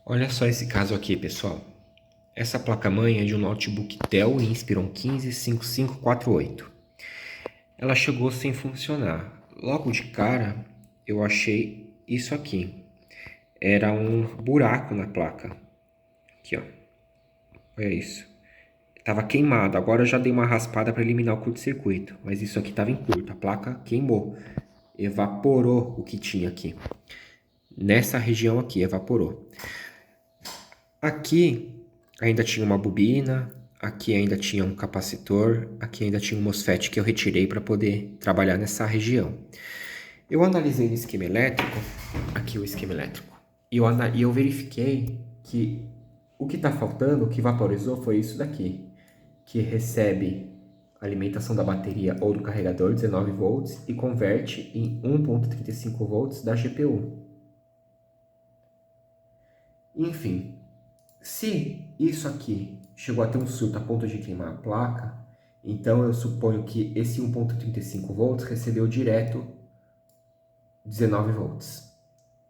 Olha só esse caso aqui, pessoal. Essa placa-mãe é de um notebook Dell Inspiron 155548. Ela chegou sem funcionar. Logo de cara, eu achei isso aqui. Era um buraco na placa. Aqui, ó. Olha isso. Tava queimado. Agora eu já dei uma raspada para eliminar o curto-circuito. Mas isso aqui tava em curto. A placa queimou. Evaporou o que tinha aqui. Nessa região aqui, evaporou. Aqui ainda tinha uma bobina, aqui ainda tinha um capacitor, aqui ainda tinha um MOSFET que eu retirei para poder trabalhar nessa região. Eu analisei no esquema elétrico, aqui o esquema elétrico, e eu verifiquei que o que está faltando, o que vaporizou, foi isso daqui, que recebe a alimentação da bateria ou do carregador, 19 volts, e converte em 1.35 volts da GPU. Enfim, se isso aqui chegou a ter um surto a ponto de queimar a placa, então eu suponho que esse 1.35 volts recebeu direto 19 volts,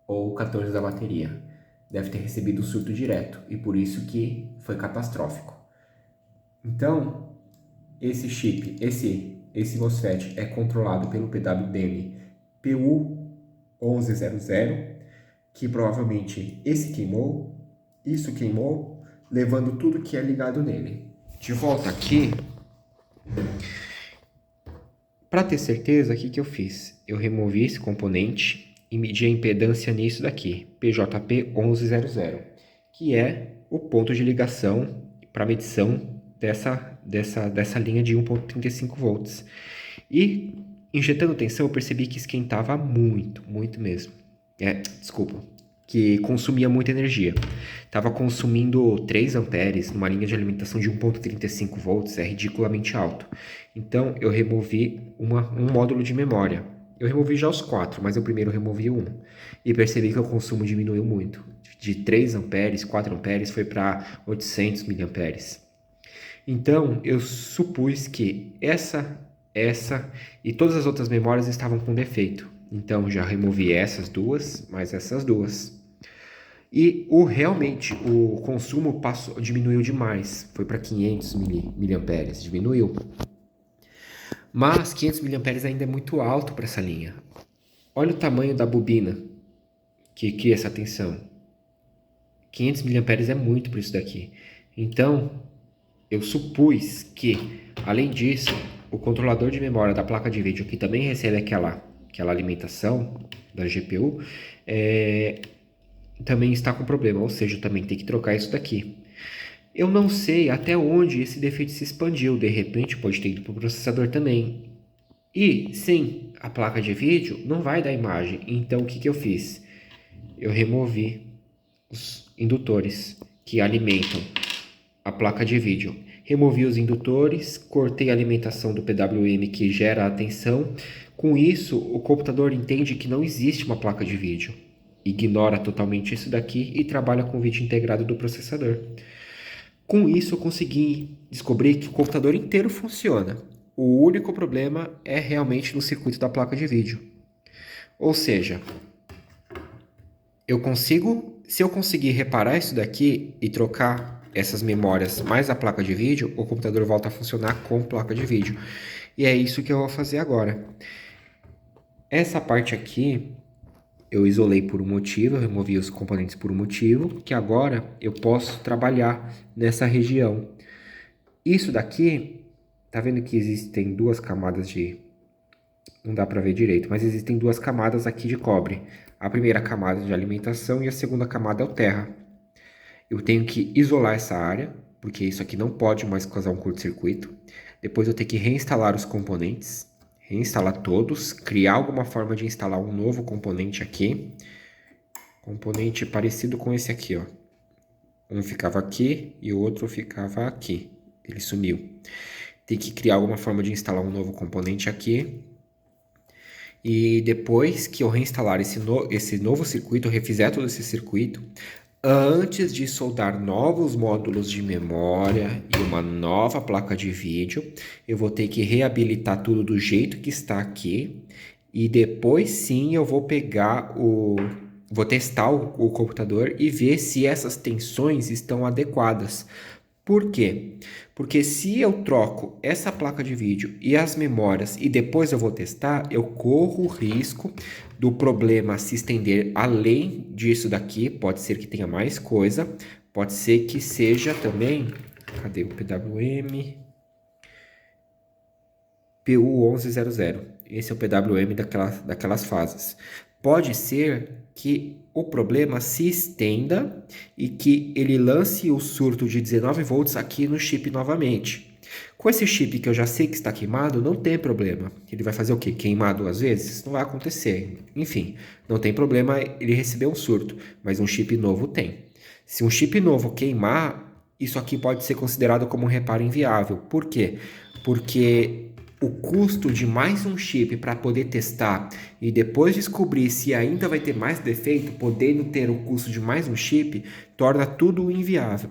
ou 14 da bateria. Deve ter recebido o surto direto, e por isso que foi catastrófico. Então, esse chip, esse MOSFET é controlado pelo PWM PU1100, que provavelmente esse queimou, isso queimou, levando tudo que é ligado nele. De volta aqui, para ter certeza, o que eu fiz? Eu removi esse componente e medi a impedância nisso daqui, PJP1100, que é o ponto de ligação para medição dessa linha de 1.35 volts. E injetando tensão, eu percebi que esquentava muito, muito mesmo. Desculpa, que consumia muita energia. Estava consumindo 3 amperes numa linha de alimentação de 1.35 volts, é ridiculamente alto. Então eu removi um módulo de memória. Eu removi já os 4, mas eu primeiro removi um. E percebi que o consumo diminuiu muito. De 3 amperes, 4 amperes, foi para 800 miliamperes. Então eu supus que essa e todas as outras memórias estavam com defeito. Então já removi essas duas, mais essas duas. E realmente o consumo diminuiu demais, foi para 500 miliamperes, diminuiu. Mas 500 miliamperes ainda é muito alto para essa linha. Olha o tamanho da bobina que cria essa tensão. 500 miliamperes é muito para isso daqui. Então, eu supus que, além disso, o controlador de memória da placa de vídeo, que também recebe aquela alimentação da GPU, também está com problema, ou seja, eu também tem que trocar isso daqui. Eu não sei até onde esse defeito se expandiu, de repente pode ter ido para o processador também. E, sim, a placa de vídeo não vai dar imagem, então o que eu fiz? Eu removi os indutores que alimentam a placa de vídeo. Removi os indutores, cortei a alimentação do PWM que gera a tensão. Com isso, o computador entende que não existe uma placa de vídeo. Ignora totalmente isso daqui e trabalha com o vídeo integrado do processador. Com isso, eu consegui descobrir que o computador inteiro funciona. O único problema é realmente no circuito da placa de vídeo. Ou seja, se eu conseguir reparar isso daqui e trocar essas memórias mais a placa de vídeo, o computador volta a funcionar com placa de vídeo. E é isso que eu vou fazer agora. Essa parte aqui eu isolei por um motivo, eu removi os componentes por um motivo, que agora eu posso trabalhar nessa região. Isso daqui, tá vendo que existem duas camadas de... Não dá para ver direito, mas existem duas camadas aqui de cobre. A primeira camada de alimentação e a segunda camada é o terra. Eu tenho que isolar essa área, porque isso aqui não pode mais causar um curto-circuito. Depois eu tenho que reinstalar os componentes, reinstalar todos, criar alguma forma de instalar um novo componente aqui. Componente parecido com esse aqui, ó. Um ficava aqui e o outro ficava aqui. Ele sumiu. Tem que criar alguma forma de instalar um novo componente aqui. E depois que eu reinstalar esse novo circuito, eu refizer todo esse circuito, antes de soldar novos módulos de memória e uma nova placa de vídeo, eu vou ter que reabilitar tudo do jeito que está aqui. E depois sim eu vou pegar vou testar o computador e ver se essas tensões estão adequadas. Por quê? Porque se eu troco essa placa de vídeo e as memórias e depois eu vou testar, eu corro o risco do problema se estender além disso daqui. Pode ser que tenha mais coisa, pode ser que seja também. Cadê o PWM? PU1100. Esse é o PWM daquelas fases. Pode ser que o problema se estenda e que ele lance o surto de 19 volts aqui no chip novamente. Com esse chip que eu já sei que está queimado, não tem problema. Ele vai fazer o quê? Queimar 2 vezes? Não vai acontecer. Enfim, não tem problema ele receber um surto, mas um chip novo tem. Se um chip novo queimar, isso aqui pode ser considerado como um reparo inviável. Por quê? Porque o custo de mais um chip para poder testar e depois descobrir se ainda vai ter mais defeito, podendo ter o custo de mais um chip, torna tudo inviável.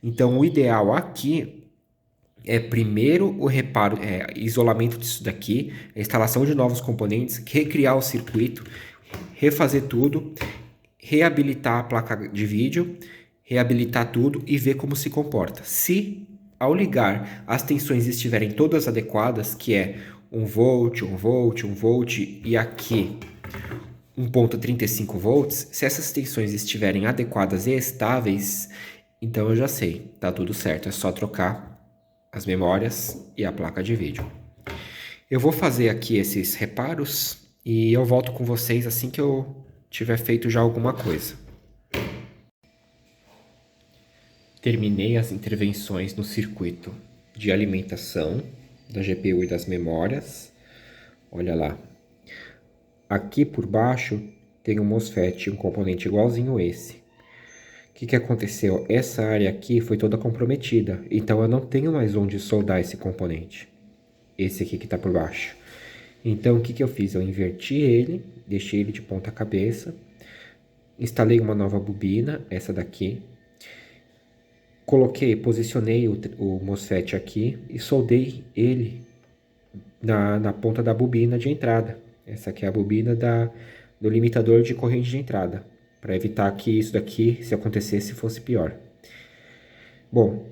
Então, o ideal aqui é primeiro o reparo, isolamento disso daqui, a instalação de novos componentes, recriar o circuito, refazer tudo, reabilitar a placa de vídeo, reabilitar tudo e ver como se comporta. Se ao ligar as tensões estiverem todas adequadas, que é 1 volt, 1 volt, 1 volt e aqui 1.35 volts, se essas tensões estiverem adequadas e estáveis, então eu já sei, tá tudo certo, é só trocar as memórias e a placa de vídeo. Eu vou fazer aqui esses reparos e eu volto com vocês assim que eu tiver feito já alguma coisa. Terminei as intervenções no circuito de alimentação da GPU e das memórias. Olha lá. Aqui por baixo tem um MOSFET, um componente igualzinho esse. O que aconteceu? Essa área aqui foi toda comprometida, então eu não tenho mais onde soldar esse componente. Esse aqui que está por baixo. Então o que eu fiz? Eu inverti ele, deixei ele de ponta cabeça, instalei uma nova bobina, essa daqui. Posicionei o MOSFET aqui e soldei ele na ponta da bobina de entrada. Essa aqui é a bobina do limitador de corrente de entrada, para evitar que isso daqui, se acontecesse, fosse pior. Bom,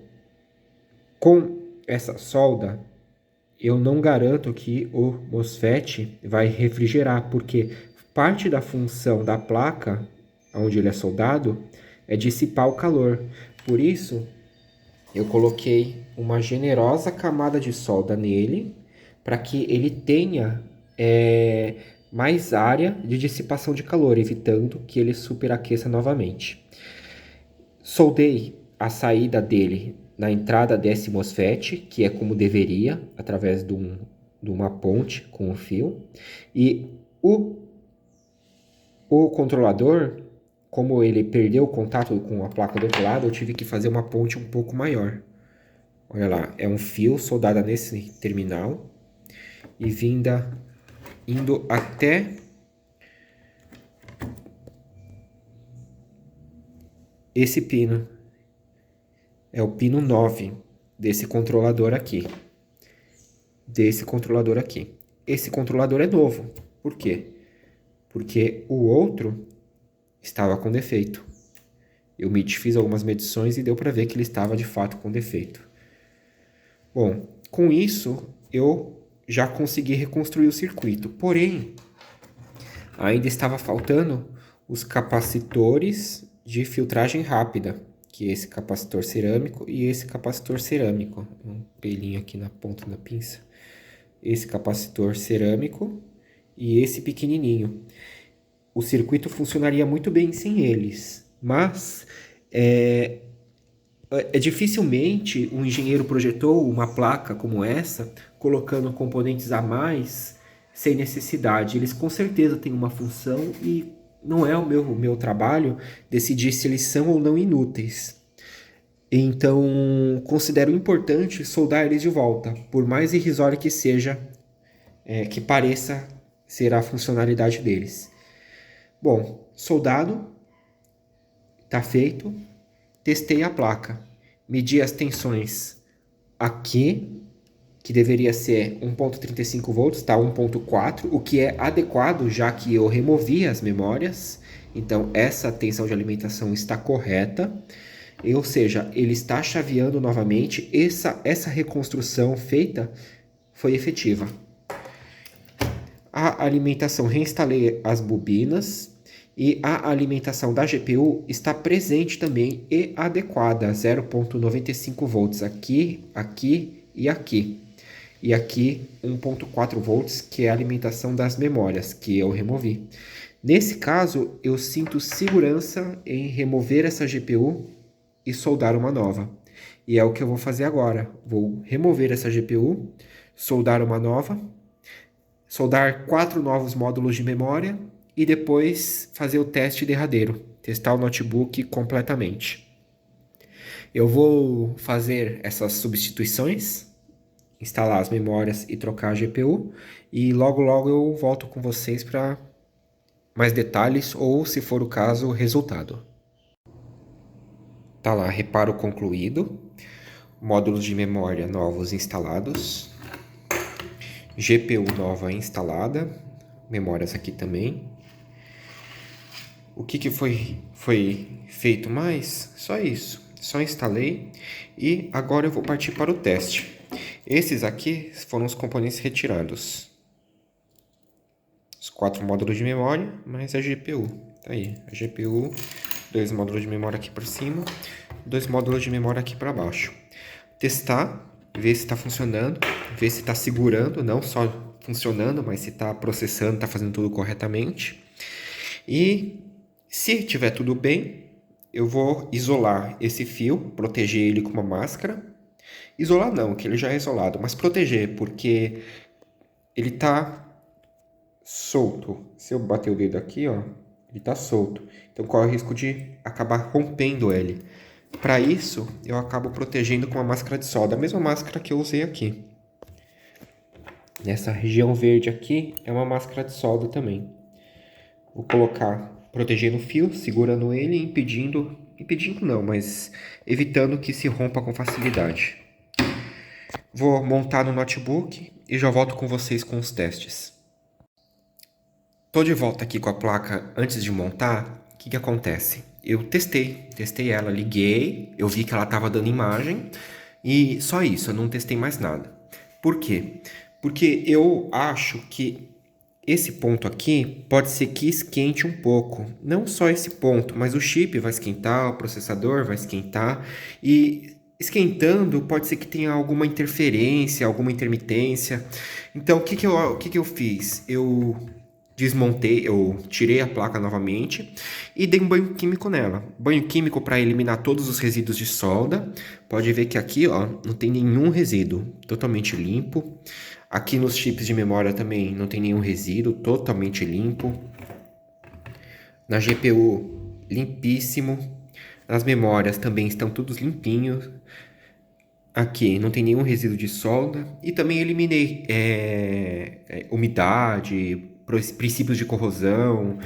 com essa solda, eu não garanto que o MOSFET vai refrigerar, porque parte da função da placa, onde ele é soldado, é dissipar o calor. Por isso, eu coloquei uma generosa camada de solda nele, para que ele tenha mais área de dissipação de calor, evitando que ele superaqueça novamente. Soldei a saída dele na entrada desse MOSFET, que é como deveria, através de uma ponte com o fio. E o controlador, como ele perdeu o contato com a placa do outro lado, eu tive que fazer uma ponte um pouco maior. Olha lá, é um fio soldado nesse terminal e indo até esse pino. É o pino 9 desse controlador aqui. Esse controlador é novo. Por quê? Porque o outro estava com defeito. Eu fiz algumas medições e deu para ver que ele estava de fato com defeito. Bom, com isso eu já consegui reconstruir o circuito. Porém, ainda estava faltando os capacitores de filtragem rápida, que é esse capacitor cerâmico e esse capacitor cerâmico. Um pelinho aqui na ponta da pinça. Esse capacitor cerâmico e esse pequenininho. O circuito funcionaria muito bem sem eles, mas dificilmente um engenheiro projetou uma placa como essa, colocando componentes a mais sem necessidade. Eles com certeza têm uma função e não é o meu trabalho decidir se eles são ou não inúteis. Então, considero importante soldar eles de volta, por mais irrisório que seja, que pareça ser a funcionalidade deles. Bom, soldado, tá feito. Testei a placa, medi as tensões aqui, que deveria ser 1.35 volts, tá 1.4, o que é adequado, já que eu removi as memórias Então, essa tensão de alimentação está correta, ou seja, ele está chaveando novamente, essa reconstrução feita foi efetiva. A alimentação, reinstalei as bobinas e a alimentação da GPU está presente também e adequada, 0,95 volts aqui, aqui e aqui. E aqui 1,4 volts, que é a alimentação das memórias, que eu removi. Nesse caso, eu sinto segurança em remover essa GPU e soldar uma nova. E é o que eu vou fazer agora. Vou remover essa GPU, soldar uma nova, soldar 4 novos módulos de memória e depois fazer o teste derradeiro, testar o notebook completamente. Eu vou fazer essas substituições, instalar as memórias e trocar a GPU, e logo eu volto com vocês para mais detalhes ou, se for o caso, o resultado. Tá lá, reparo concluído, módulos de memória novos instalados, GPU nova instalada, memórias aqui também. O que foi feito mais? Só isso, só instalei e agora eu vou partir para o teste. Esses aqui foram os componentes retirados. Os 4 módulos de memória, mais a GPU. Tá aí, a GPU, 2 módulos de memória aqui por cima, 2 módulos de memória aqui para baixo. Testar, ver se está funcionando, ver se está segurando, não só funcionando, mas se está processando, está fazendo tudo corretamente. E se tiver tudo bem, eu vou isolar esse fio, proteger ele com uma máscara. Isolar não, que ele já é isolado, mas proteger, porque ele está solto. Se eu bater o dedo aqui, ó, ele está solto. Então corre o risco de acabar rompendo ele. Para isso, eu acabo protegendo com uma máscara de solda, a mesma máscara que eu usei aqui. Nessa região verde aqui é uma máscara de solda também. Vou colocar protegendo o fio, segurando ele e impedindo não, mas evitando que se rompa com facilidade. Vou montar no notebook e já volto com vocês com os testes. Tô de volta aqui com a placa antes de montar. O que acontece? Eu testei ela, liguei, eu vi que ela estava dando imagem e só isso, eu não testei mais nada. Por quê? Porque eu acho que esse ponto aqui pode ser que esquente um pouco. Não só esse ponto, mas o chip vai esquentar, o processador vai esquentar. E esquentando, pode ser que tenha alguma interferência, alguma intermitência. Então, o que eu fiz? Eu desmontei, eu tirei a placa novamente e dei um banho químico nela. Banho químico para eliminar todos os resíduos de solda. Pode ver que aqui, ó, não tem nenhum resíduo, totalmente limpo. Aqui nos chips de memória também não tem nenhum resíduo, totalmente limpo. Na GPU, limpíssimo. Nas memórias também estão todos limpinhos. Aqui não tem nenhum resíduo de solda. E também eliminei umidade, princípios de corrosão.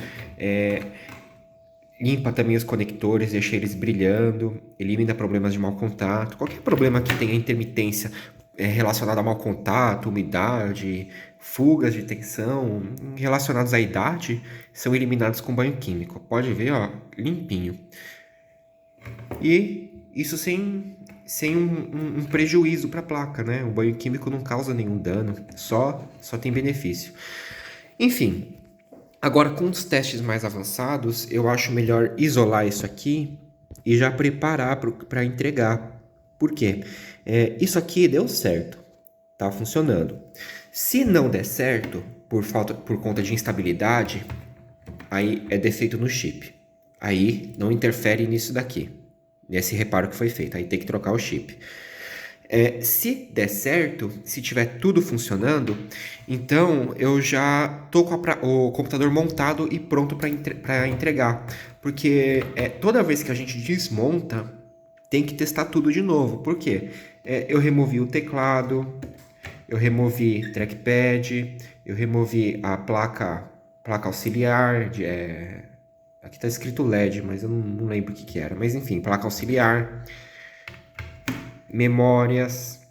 Limpa também os conectores, deixa eles brilhando. Elimina problemas de mau contato. Qualquer problema que tenha intermitência relacionada a mau contato, umidade, fugas de tensão relacionados à idade, são eliminados com banho químico. Pode ver, ó, limpinho. E isso sem um prejuízo para a placa, né? O banho químico não causa nenhum dano, só tem benefício. Enfim, agora com os testes mais avançados, eu acho melhor isolar isso aqui e já preparar para entregar. Por quê? Isso aqui deu certo, tá funcionando. Se não der certo, por conta de instabilidade, aí é defeito no chip. Aí não interfere nisso daqui, nesse reparo que foi feito. Aí tem que trocar o chip. Se der certo, se tiver tudo funcionando, então eu já tô com o computador montado e pronto para entregar. Porque toda vez que a gente desmonta, tem que testar tudo de novo. Por quê? Eu removi o teclado, eu removi trackpad, eu removi a placa auxiliar, aqui está escrito LED, mas eu não lembro o que era. Mas enfim, placa auxiliar, memórias,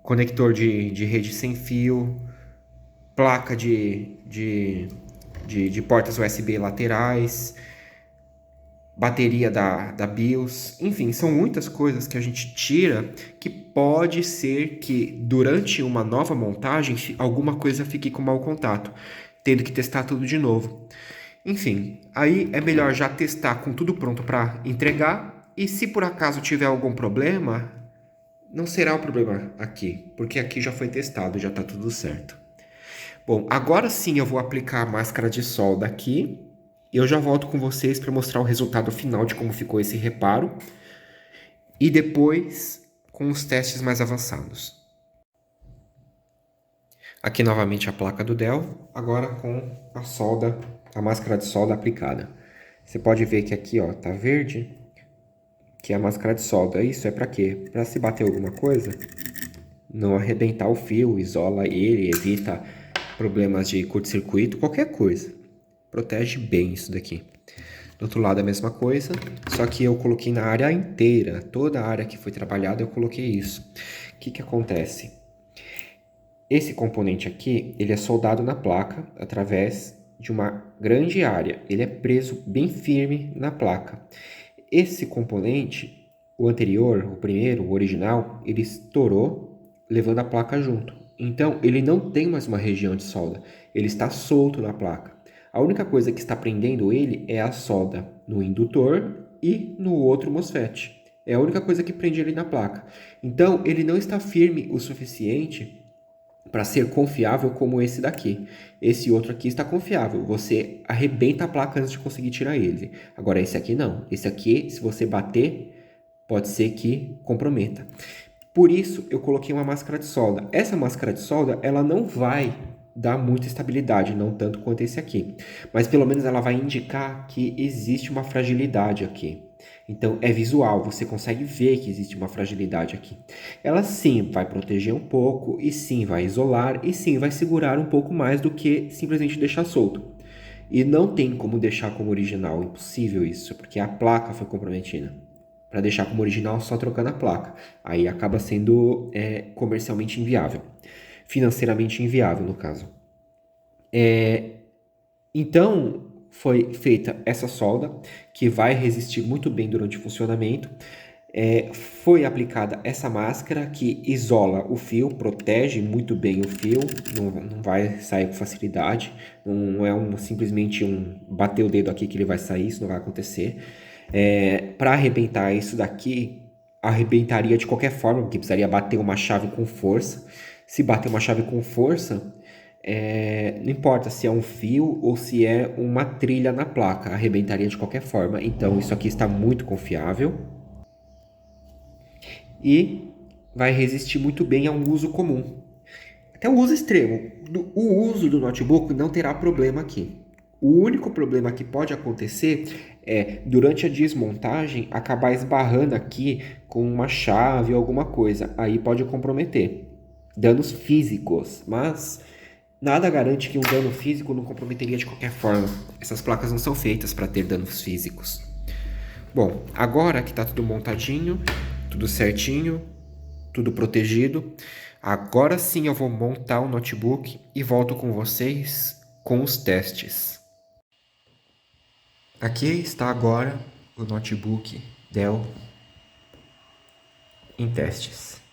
conector de rede sem fio, placa de de portas USB laterais, bateria da BIOS, enfim, são muitas coisas que a gente tira que pode ser que durante uma nova montagem alguma coisa fique com mau contato, tendo que testar tudo de novo. Enfim, aí é melhor já testar com tudo pronto para entregar, e se por acaso tiver algum problema, não será o problema aqui, porque aqui já foi testado, já está tudo certo. Bom, agora sim eu vou aplicar a máscara de solda aqui. E eu já volto com vocês para mostrar o resultado final de como ficou esse reparo. E depois com os testes mais avançados. Aqui novamente a placa do Dell, agora com a solda, a máscara de solda aplicada. Você pode ver que aqui ó, tá verde, que é a máscara de solda. Isso é para quê? Para se bater alguma coisa, não arrebentar o fio, isola ele, evita problemas de curto-circuito, qualquer coisa. Protege bem isso daqui. Do outro lado a mesma coisa, só que eu coloquei na área inteira, toda a área que foi trabalhada eu coloquei isso. O que acontece? Esse componente aqui, ele é soldado na placa através de uma grande área. Ele é preso bem firme na placa. Esse componente, o anterior, o primeiro, o original, ele estourou levando a placa junto. Então, ele não tem mais uma região de solda, ele está solto na placa. A única coisa que está prendendo ele é a solda no indutor e no outro MOSFET. É a única coisa que prende ele na placa. Então, ele não está firme o suficiente para ser confiável como esse daqui. Esse outro aqui está confiável. Você arrebenta a placa antes de conseguir tirar ele. Agora, esse aqui não. Esse aqui, se você bater, pode ser que comprometa. Por isso, eu coloquei uma máscara de solda. Essa máscara de solda, ela não vai dar muita estabilidade, não tanto quanto esse aqui. Mas pelo menos ela vai indicar que existe uma fragilidade aqui. Então é visual, você consegue ver que existe uma fragilidade aqui. Ela sim vai proteger um pouco, e sim vai isolar, e sim vai segurar um pouco mais do que simplesmente deixar solto. E não tem como deixar como original, impossível isso, porque a placa foi comprometida. Para deixar como original só trocando a placa. Aí acaba sendo comercialmente inviável. Financeiramente inviável, no caso. Então, foi feita essa solda, que vai resistir muito bem durante o funcionamento. Foi aplicada essa máscara, que isola o fio, protege muito bem o fio, não vai sair com facilidade. Não é simplesmente bater o dedo aqui que ele vai sair, isso não vai acontecer. Para arrebentar isso daqui, arrebentaria de qualquer forma, porque precisaria bater uma chave com força. Se bater uma chave com força, não importa se é um fio ou se é uma trilha na placa, arrebentaria de qualquer forma. Então isso aqui está muito confiável e vai resistir muito bem a um uso comum. Até o uso extremo. O uso do notebook não terá problema aqui. O único problema que pode acontecer é, durante a desmontagem, acabar esbarrando aqui com uma chave ou alguma coisa. Aí pode comprometer. Danos físicos, mas nada garante que um dano físico não comprometeria de qualquer forma. Essas placas não são feitas para ter danos físicos. Bom, agora que está tudo montadinho, tudo certinho, tudo protegido, agora sim eu vou montar o notebook e volto com vocês com os testes. Aqui está agora o notebook Dell em testes.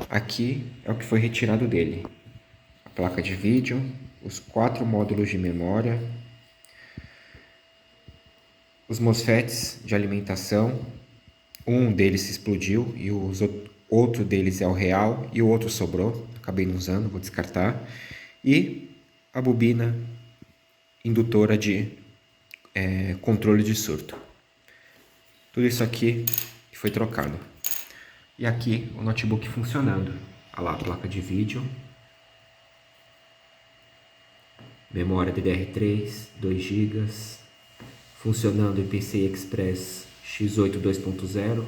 Aqui é o que foi retirado dele. A placa de vídeo, os 4 módulos de memória, os MOSFETs de alimentação. Um deles explodiu e outro deles é o real e o outro sobrou. Acabei não usando, vou descartar. E a bobina indutora de controle de surto. Tudo isso aqui foi trocado. E aqui o notebook funcionando. Olha lá a placa de vídeo. Memória DDR3, 2 GB. Funcionando em PCI Express X8 2.0.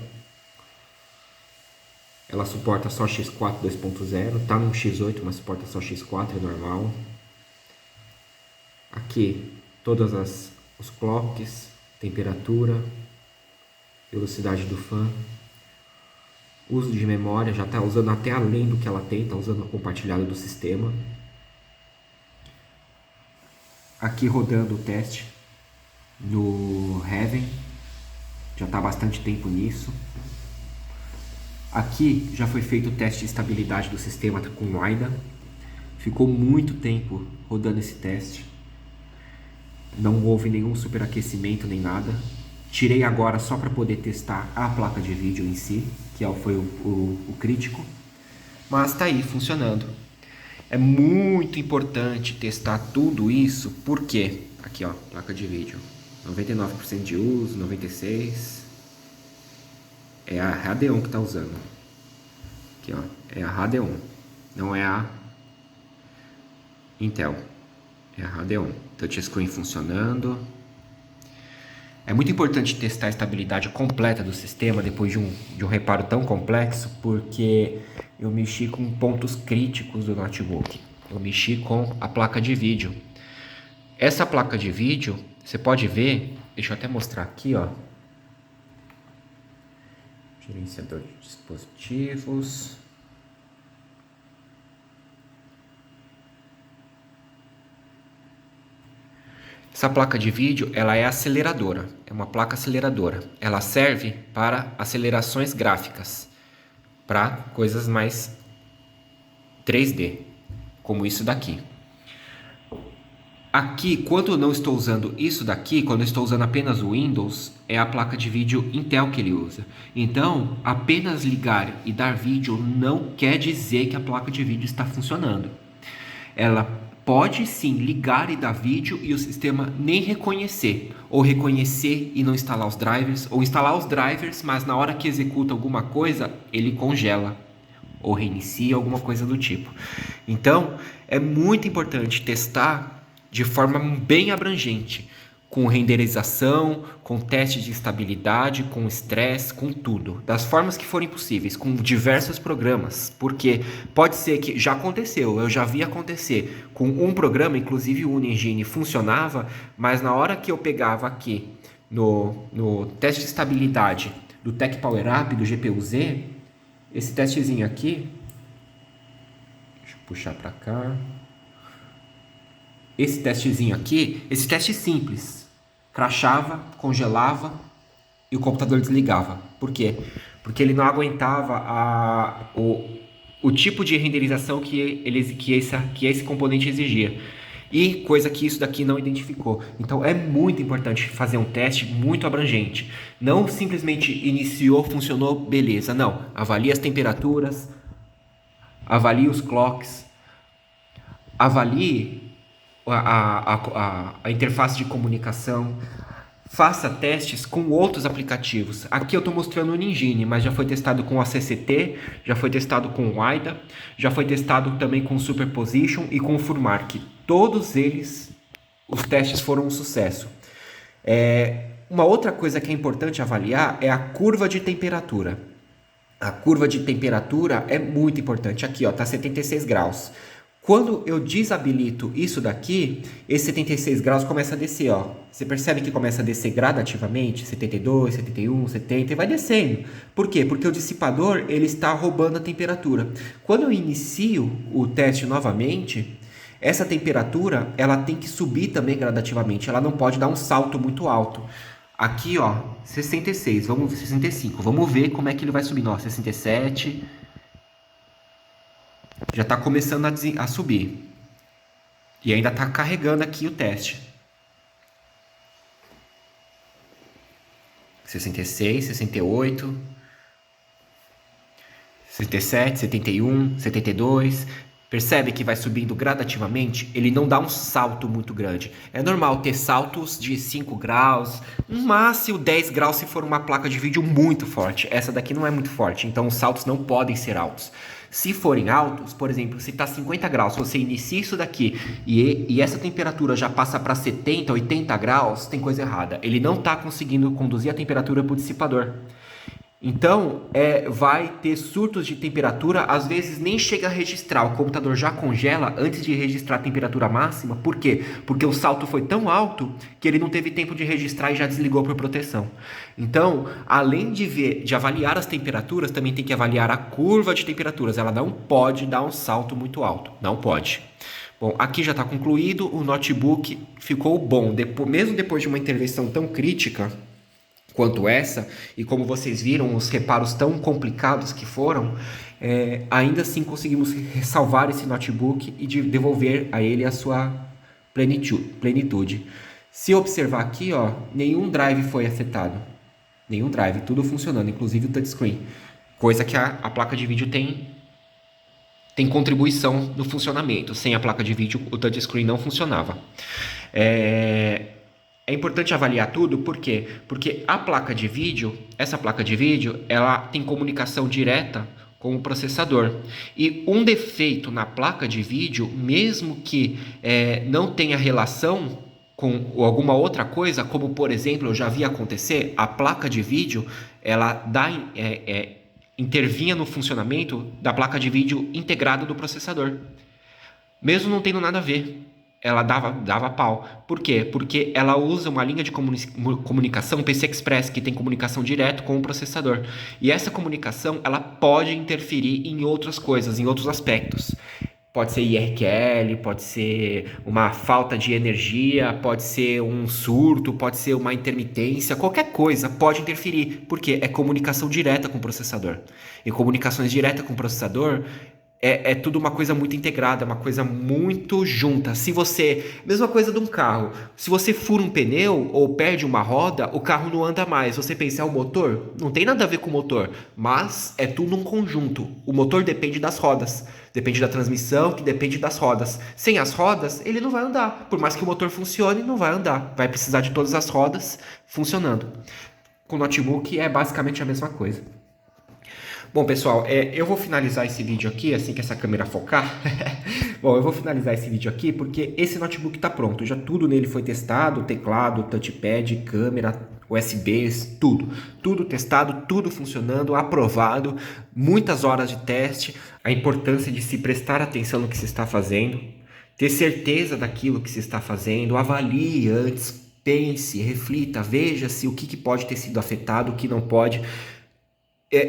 Ela suporta só X4 2.0. Tá no X8, mas suporta só X4, é normal. Aqui todas os clocks, temperatura, velocidade do fan. Uso de memória, já está usando até além do que ela tem, está usando a compartilhada do sistema. aqui rodando o teste no Heaven, já está há bastante tempo nisso. Aqui já foi feito o teste de estabilidade do sistema com o AIDA, ficou muito tempo rodando esse teste, não houve nenhum superaquecimento nem nada. Tirei agora só para poder testar a placa de vídeo em si, que foi o crítico, mas está aí funcionando. É muito importante testar tudo isso, porque aqui ó, placa de vídeo, 99% de uso, 96%, é a Radeon que está usando. Aqui ó, é a Radeon, não é a Intel, é a Radeon. Touchscreen funcionando. É muito importante testar a estabilidade completa do sistema depois de um reparo tão complexo, porque eu mexi com pontos críticos do notebook. Eu mexi com a placa de vídeo. Essa placa de vídeo, você pode ver, deixa eu até mostrar aqui, ó. Gerenciador de dispositivos. Essa placa de vídeo, ela é aceleradora, é uma placa aceleradora. Ela serve para acelerações gráficas, para coisas mais 3D, como isso daqui. Aqui, quando eu não estou usando isso daqui, quando eu estou usando apenas o Windows, é a placa de vídeo Intel que ele usa. Então, apenas ligar e dar vídeo não quer dizer que a placa de vídeo está funcionando. Ela pode sim ligar e dar vídeo e o sistema nem reconhecer, ou reconhecer e não instalar os drivers, ou instalar os drivers, mas na hora que executa alguma coisa, ele congela, ou reinicia, alguma coisa do tipo. Então, é muito importante testar de forma bem abrangente, com renderização, com teste de estabilidade, com estresse, com tudo, das formas que forem possíveis, com diversos programas, porque pode ser que já aconteceu, eu já vi acontecer com um programa, inclusive o Unigine funcionava, mas na hora que eu pegava aqui no teste de estabilidade do Tech Power Up, do GPU-Z, esse testezinho aqui, deixa eu puxar para cá, esse testezinho aqui, esse teste simples, crashava, congelava e o computador desligava. Por quê? Porque ele não aguentava o tipo de renderização que esse componente exigia. E coisa que isso daqui não identificou. Então é muito importante fazer um teste muito abrangente. Não simplesmente iniciou, funcionou, beleza. Não. Avalie as temperaturas, avalie os clocks, avalie a interface de comunicação, faça testes com outros aplicativos. Aqui eu estou mostrando o Ningine, mas já foi testado com o ACCT, já foi testado com o AIDA, já foi testado também com o Superposition e com o Furmark. Todos eles, os testes foram um sucesso. Uma outra coisa que é importante avaliar é a curva de temperatura. A curva de temperatura é muito importante. Aqui está 76 graus. Quando eu desabilito isso daqui, esse 76 graus começa a descer, ó. Você percebe que começa a descer gradativamente, 72, 71, 70 e vai descendo. Por quê? Porque o dissipador ele está roubando a temperatura. Quando eu inicio o teste novamente, essa temperatura ela tem que subir também gradativamente, ela não pode dar um salto muito alto. Aqui, ó, 66, 65, vamos ver como é que ele vai subir. Ó, 67... já está começando a subir. E ainda está carregando aqui o teste. 66, 68, 67, 71, 72. Percebe que vai subindo gradativamente? Ele não dá um salto muito grande. É normal ter saltos de 5 graus, no máximo 10 graus se for uma placa de vídeo muito forte. Essa daqui não é muito forte, então os saltos não podem ser altos. Se forem altos, por exemplo, se está 50 graus, você inicia isso daqui e essa temperatura já passa para 70, 80 graus, tem coisa errada. Ele não está conseguindo conduzir a temperatura para o dissipador. Então, vai ter surtos de temperatura, às vezes nem chega a registrar, o computador já congela antes de registrar a temperatura máxima. Por quê? Porque o salto foi tão alto que ele não teve tempo de registrar e já desligou por proteção. Então, além de avaliar as temperaturas, também tem que avaliar a curva de temperaturas. Ela não pode dar um salto muito alto, não pode. Bom, aqui já está concluído, o notebook ficou bom, mesmo depois de uma intervenção tão crítica quanto essa, e como vocês viram, os reparos tão complicados que foram, ainda assim conseguimos salvar esse notebook e devolver a ele a sua plenitude. Se observar aqui, ó, nenhum drive foi afetado, nenhum drive, tudo funcionando, inclusive o touchscreen, coisa que a placa de vídeo tem contribuição no funcionamento. Sem a placa de vídeo, o touchscreen não funcionava. É importante avaliar tudo, por quê? Porque essa placa de vídeo, ela tem comunicação direta com o processador. E um defeito na placa de vídeo, mesmo que não tenha relação com alguma outra coisa, como por exemplo, eu já vi acontecer, a placa de vídeo, ela intervinha no funcionamento da placa de vídeo integrada do processador. Mesmo não tendo nada a ver, ela dava pau. Por quê? Porque ela usa uma linha de comunicação PCI Express, que tem comunicação direto com o processador. E essa comunicação, ela pode interferir em outras coisas, em outros aspectos. Pode ser IRQL, pode ser uma falta de energia, pode ser um surto, pode ser uma intermitência, qualquer coisa pode interferir, porque é comunicação direta com o processador. E comunicações diretas com o processador é tudo uma coisa muito integrada, uma coisa muito junta. Mesma coisa de um carro, se você fura um pneu ou perde uma roda, o carro não anda mais. Você pensa, é o motor? Não tem nada a ver com o motor, mas é tudo um conjunto. O motor depende das rodas, depende da transmissão, que depende das rodas. Sem as rodas, ele não vai andar. Por mais que o motor funcione, não vai andar. Vai precisar de todas as rodas funcionando. Com o notebook é basicamente a mesma coisa. Bom, pessoal, eu vou finalizar esse vídeo aqui, assim que essa câmera focar. Bom, eu vou finalizar esse vídeo aqui porque esse notebook está pronto. Já tudo nele foi testado, teclado, touchpad, câmera, USBs, tudo. Tudo testado, tudo funcionando, aprovado. Muitas horas de teste. A importância de se prestar atenção no que se está fazendo. Ter certeza daquilo que se está fazendo. Avalie antes, pense, reflita, veja se o que pode ter sido afetado, o que não pode.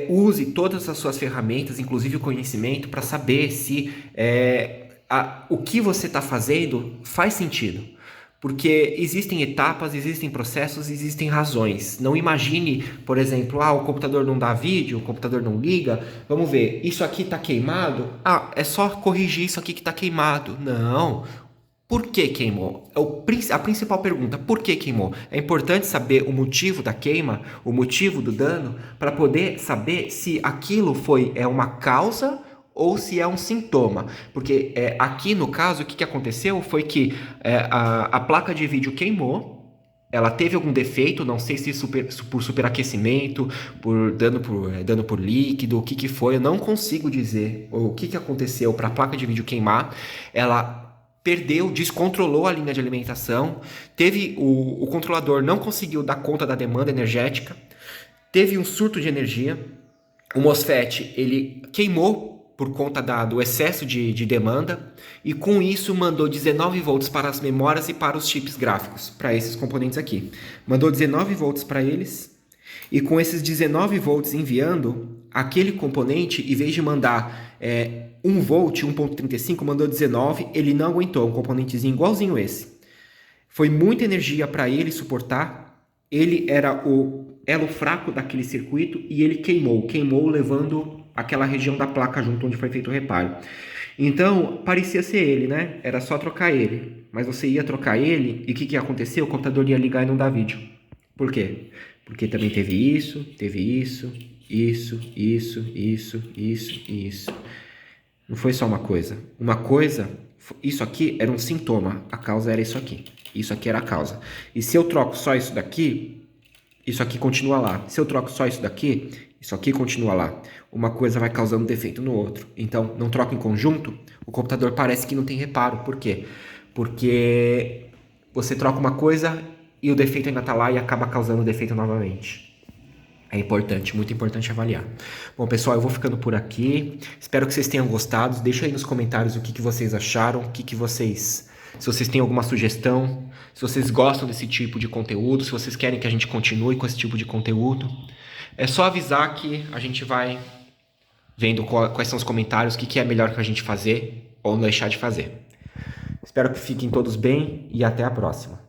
Use todas as suas ferramentas, inclusive o conhecimento, para saber se o que você está fazendo faz sentido. Porque existem etapas, existem processos, existem razões. Não imagine, por exemplo, o computador não dá vídeo, o computador não liga. Vamos ver, isso aqui está queimado? É só corrigir isso aqui que está queimado. Não. Por que queimou? A principal pergunta, por que queimou? É importante saber o motivo da queima, o motivo do dano, para poder saber se aquilo é uma causa ou se é um sintoma. Porque aqui no caso, o que aconteceu foi que a placa de vídeo queimou. Ela teve algum defeito, não sei se por superaquecimento, por dano por líquido, o que foi, eu não consigo dizer o que aconteceu para a placa de vídeo queimar. Ela descontrolou a linha de alimentação, o controlador não conseguiu dar conta da demanda energética, teve um surto de energia, o MOSFET ele queimou por conta do excesso de demanda e com isso mandou 19 volts para as memórias e para os chips gráficos, para esses componentes aqui. Mandou 19 volts para eles e com esses 19 volts enviando, aquele componente, em vez de mandar 1 volt, 1.35, mandou 19, ele não aguentou, um componentezinho igualzinho esse. Foi muita energia para ele suportar, ele era o elo fraco daquele circuito e ele queimou levando aquela região da placa junto onde foi feito o reparo. Então, parecia ser ele, né? Era só trocar ele, mas você ia trocar ele e o que ia acontecer? O computador ia ligar e não dar vídeo. Por quê? Porque também teve isso, isso. Não foi só uma coisa. Isso aqui era um sintoma. A causa era isso aqui. Isso aqui era a causa. E se eu troco só isso daqui, isso aqui continua lá. Se eu troco só isso daqui, isso aqui continua lá. Uma coisa vai causando defeito no outro. Então, não troca em conjunto, o computador parece que não tem reparo. Por quê? Porque você troca uma coisa e o defeito ainda está lá e acaba causando defeito novamente. É importante, muito importante avaliar. Bom, pessoal, eu vou ficando por aqui. Espero que vocês tenham gostado. Deixa aí nos comentários o que vocês acharam, se vocês têm alguma sugestão, se vocês gostam desse tipo de conteúdo, se vocês querem que a gente continue com esse tipo de conteúdo. É só avisar que a gente vai vendo quais são os comentários, o que é melhor que a gente fazer ou deixar de fazer. Espero que fiquem todos bem e até a próxima.